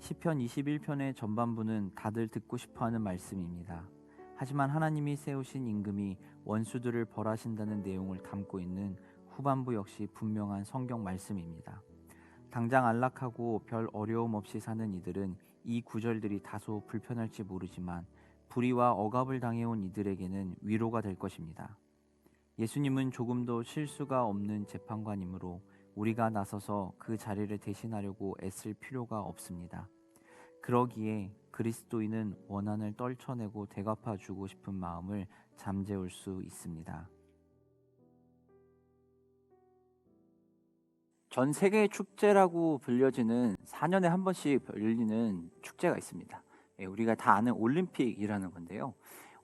시편 21편의 전반부는 다들 듣고 싶어하는 말씀입니다. 하지만 하나님이 세우신 임금이 원수들을 벌하신다는 내용을 담고 있는 후반부 역시 분명한 성경 말씀입니다. 당장 안락하고 별 어려움 없이 사는 이들은 이 구절들이 다소 불편할지 모르지만 불의와 억압을 당해온 이들에게는 위로가 될 것입니다. 예수님은 조금도 실수가 없는 재판관이므로 우리가 나서서 그 자리를 대신하려고 애쓸 필요가 없습니다. 그러기에 그리스도인은 원한을 떨쳐내고 대갚아주고 싶은 마음을 잠재울 수 있습니다. 전 세계 축제라고 불려지는 4년에 한 번씩 열리는 축제가 있습니다. 우리가 다 아는 올림픽이라는 건데요.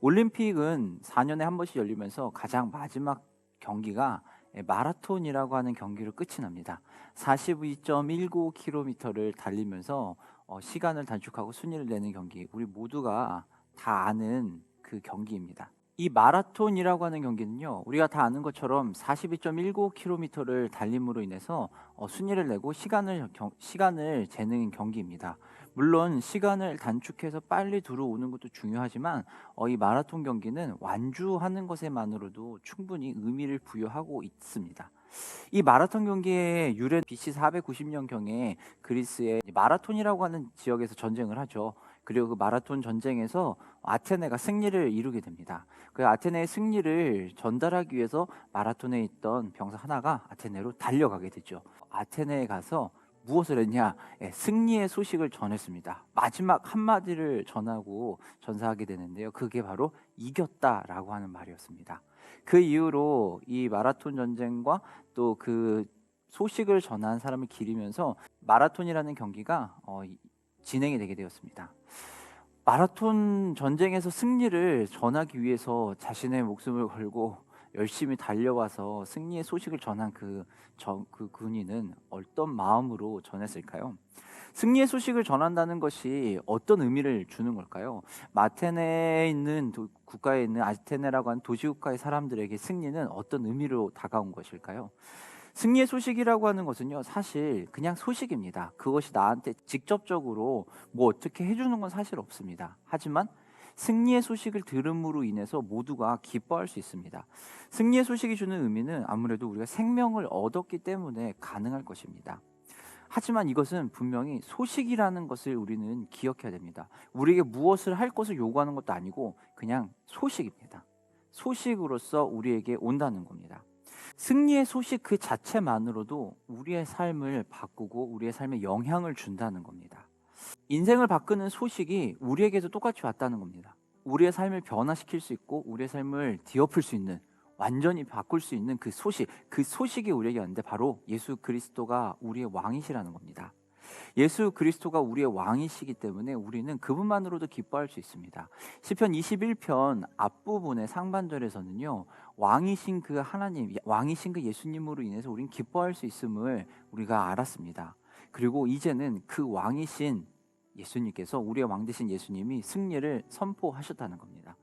올림픽은 4년에 한 번씩 열리면서 가장 마지막 경기가 마라톤이라고 하는 경기로 끝이 납니다. 42.19km를 달리면서 시간을 단축하고 순위를 내는 경기, 우리 모두가 다 아는 그 경기입니다. 이 마라톤이라고 하는 경기는요, 우리가 다 아는 것처럼 42.19km를 달림으로 인해서 순위를 내고 시간을 재는 경기입니다. 물론 시간을 단축해서 빨리 들어오는 것도 중요하지만 이 마라톤 경기는 완주하는 것에만으로도 충분히 의미를 부여하고 있습니다. 이 마라톤 경기의 유래 BC 490년경에 그리스의 마라톤이라고 하는 지역에서 전쟁을 하죠. 그리고 그 마라톤 전쟁에서 아테네가 승리를 이루게 됩니다. 그 아테네의 승리를 전달하기 위해서 마라톤에 있던 병사 하나가 아테네로 달려가게 되죠. 아테네에 가서 무엇을 했냐? 승리의 소식을 전했습니다. 마지막 한마디를 전하고 전사하게 되는데요. 그게 바로 이겼다라고 하는 말이었습니다. 그 이후로 이 마라톤 전쟁과 또 그 소식을 전한 사람을 기리면서 마라톤이라는 경기가 진행이 되게 되었습니다. 마라톤 전쟁에서 승리를 전하기 위해서 자신의 목숨을 걸고 열심히 달려와서 승리의 소식을 전한 그 군인은 어떤 마음으로 전했을까요? 승리의 소식을 전한다는 것이 어떤 의미를 주는 걸까요? 아테네에 있는 국가에 있는 아테네라고 하는 도시국가의 사람들에게 승리는 어떤 의미로 다가온 것일까요? 승리의 소식이라고 하는 것은요, 사실 그냥 소식입니다. 그것이 나한테 직접적으로 뭐 어떻게 해주는 건 사실 없습니다. 하지만 승리의 소식을 들음으로 인해서 모두가 기뻐할 수 있습니다. 승리의 소식이 주는 의미는 아무래도 우리가 생명을 얻었기 때문에 가능할 것입니다. 하지만 이것은 분명히 소식이라는 것을 우리는 기억해야 됩니다. 우리에게 무엇을 할 것을 요구하는 것도 아니고 그냥 소식입니다. 소식으로서 우리에게 온다는 겁니다. 승리의 소식 그 자체만으로도 우리의 삶을 바꾸고 우리의 삶에 영향을 준다는 겁니다. 인생을 바꾸는 소식이 우리에게도 똑같이 왔다는 겁니다. 우리의 삶을 변화시킬 수 있고 우리의 삶을 뒤엎을 수 있는, 완전히 바꿀 수 있는 그 소식이 우리에게 왔는데 바로 예수 그리스도가 우리의 왕이시라는 겁니다. 예수 그리스도가 우리의 왕이시기 때문에 우리는 그분만으로도 기뻐할 수 있습니다. 시편 21편 앞부분의 상반절에서는요, 왕이신 그 하나님, 왕이신 그 예수님으로 인해서 우리는 기뻐할 수 있음을 우리가 알았습니다. 그리고 이제는 그 왕이신 예수님께서, 우리의 왕 되신 예수님이 승리를 선포하셨다는 겁니다.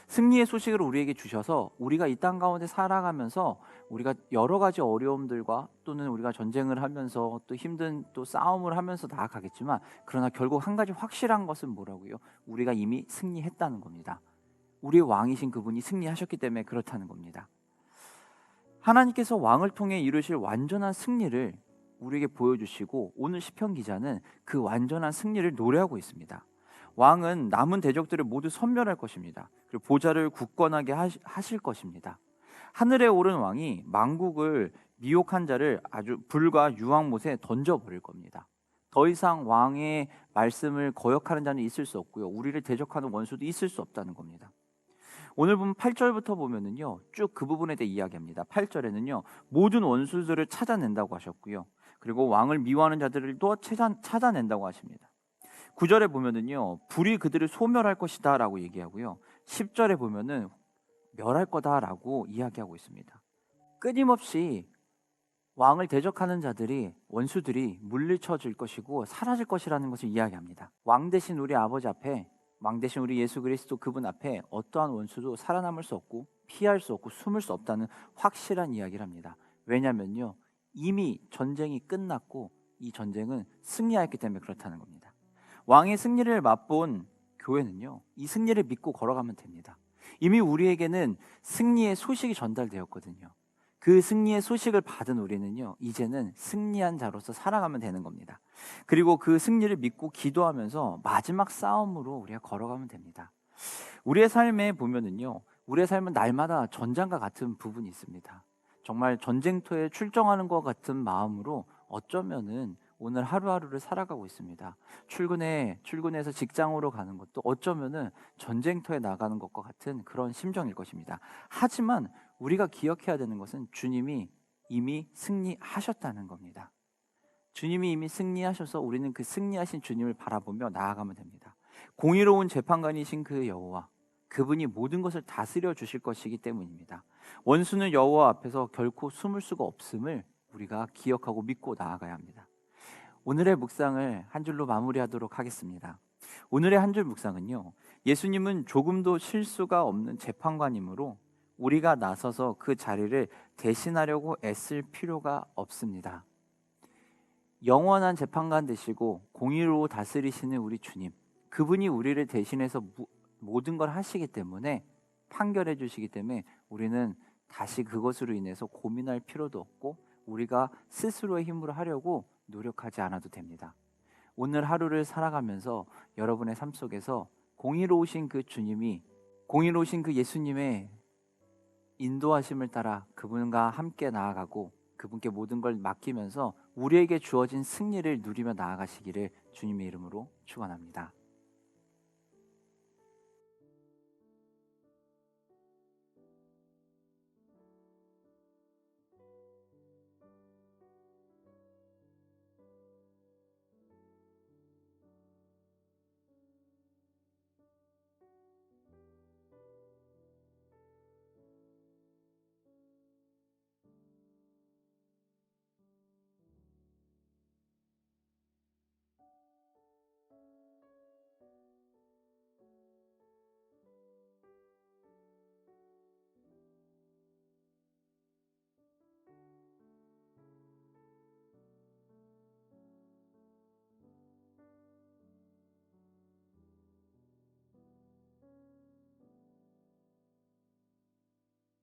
승리의 소식을 우리에게 주셔서 우리가 이 땅 가운데 살아가면서 우리가 여러 가지 어려움들과 또는 우리가 전쟁을 하면서 또 힘든 또 싸움을 하면서 나아가겠지만, 그러나 결국 한 가지 확실한 것은 뭐라고요? 우리가 이미 승리했다는 겁니다. 우리의 왕이신 그분이 승리하셨기 때문에 그렇다는 겁니다. 하나님께서 왕을 통해 이루실 완전한 승리를 우리에게 보여주시고, 오늘 시편 기자는 그 완전한 승리를 노래하고 있습니다. 왕은 남은 대적들을 모두 섬멸할 것입니다. 그리고 보좌를 굳건하게 하실 것입니다. 하늘에 오른 왕이 만국을 미혹한 자를 아주 불과 유황못에 던져버릴 겁니다. 더 이상 왕의 말씀을 거역하는 자는 있을 수 없고요, 우리를 대적하는 원수도 있을 수 없다는 겁니다. 오늘 보면 8절부터 보면은요, 쭉 그 부분에 대해 이야기합니다. 8절에는요, 모든 원수들을 찾아낸다고 하셨고요, 그리고 왕을 미워하는 자들을 또 찾아낸다고 하십니다. 9절에 보면은요, 불이 그들을 소멸할 것이다 라고 얘기하고요, 10절에 보면은 멸할 거다라고 이야기하고 있습니다. 끊임없이 왕을 대적하는 자들이, 원수들이 물리쳐질 것이고 사라질 것이라는 것을 이야기합니다. 왕 대신 우리 아버지 앞에, 왕 대신 우리 예수 그리스도 그분 앞에 어떠한 원수도 살아남을 수 없고 피할 수 없고 숨을 수 없다는 확실한 이야기를 합니다. 왜냐면요, 이미 전쟁이 끝났고 이 전쟁은 승리하였기 때문에 그렇다는 겁니다. 왕의 승리를 맛본 교회는요, 이 승리를 믿고 걸어가면 됩니다. 이미 우리에게는 승리의 소식이 전달되었거든요. 그 승리의 소식을 받은 우리는요, 이제는 승리한 자로서 살아가면 되는 겁니다. 그리고 그 승리를 믿고 기도하면서 마지막 싸움으로 우리가 걸어가면 됩니다. 우리의 삶에 보면은요, 우리의 삶은 날마다 전장과 같은 부분이 있습니다. 정말 전쟁터에 출정하는 것 같은 마음으로 어쩌면은 오늘 하루하루를 살아가고 있습니다. 출근해서 직장으로 가는 것도 어쩌면은 전쟁터에 나가는 것과 같은 그런 심정일 것입니다. 하지만 우리가 기억해야 되는 것은 주님이 이미 승리하셨다는 겁니다. 주님이 이미 승리하셔서 우리는 그 승리하신 주님을 바라보며 나아가면 됩니다. 공의로운 재판관이신 그 여호와, 그분이 모든 것을 다스려 주실 것이기 때문입니다. 원수는 여호와 앞에서 결코 숨을 수가 없음을 우리가 기억하고 믿고 나아가야 합니다. 오늘의 묵상을 한 줄로 마무리하도록 하겠습니다. 오늘의 한 줄 묵상은요, 예수님은 조금도 실수가 없는 재판관이므로 우리가 나서서 그 자리를 대신하려고 애쓸 필요가 없습니다. 영원한 재판관 되시고 공의로 다스리시는 우리 주님, 그분이 우리를 대신해서 모든 걸 하시기 때문에, 판결해 주시기 때문에 우리는 다시 그것으로 인해서 고민할 필요도 없고 우리가 스스로의 힘으로 하려고 노력하지 않아도 됩니다. 오늘 하루를 살아가면서 여러분의 삶 속에서 공의로우신 그 주님이, 공의로우신 그 예수님의 인도하심을 따라 그분과 함께 나아가고 그분께 모든 걸 맡기면서 우리에게 주어진 승리를 누리며 나아가시기를 주님의 이름으로 축원합니다.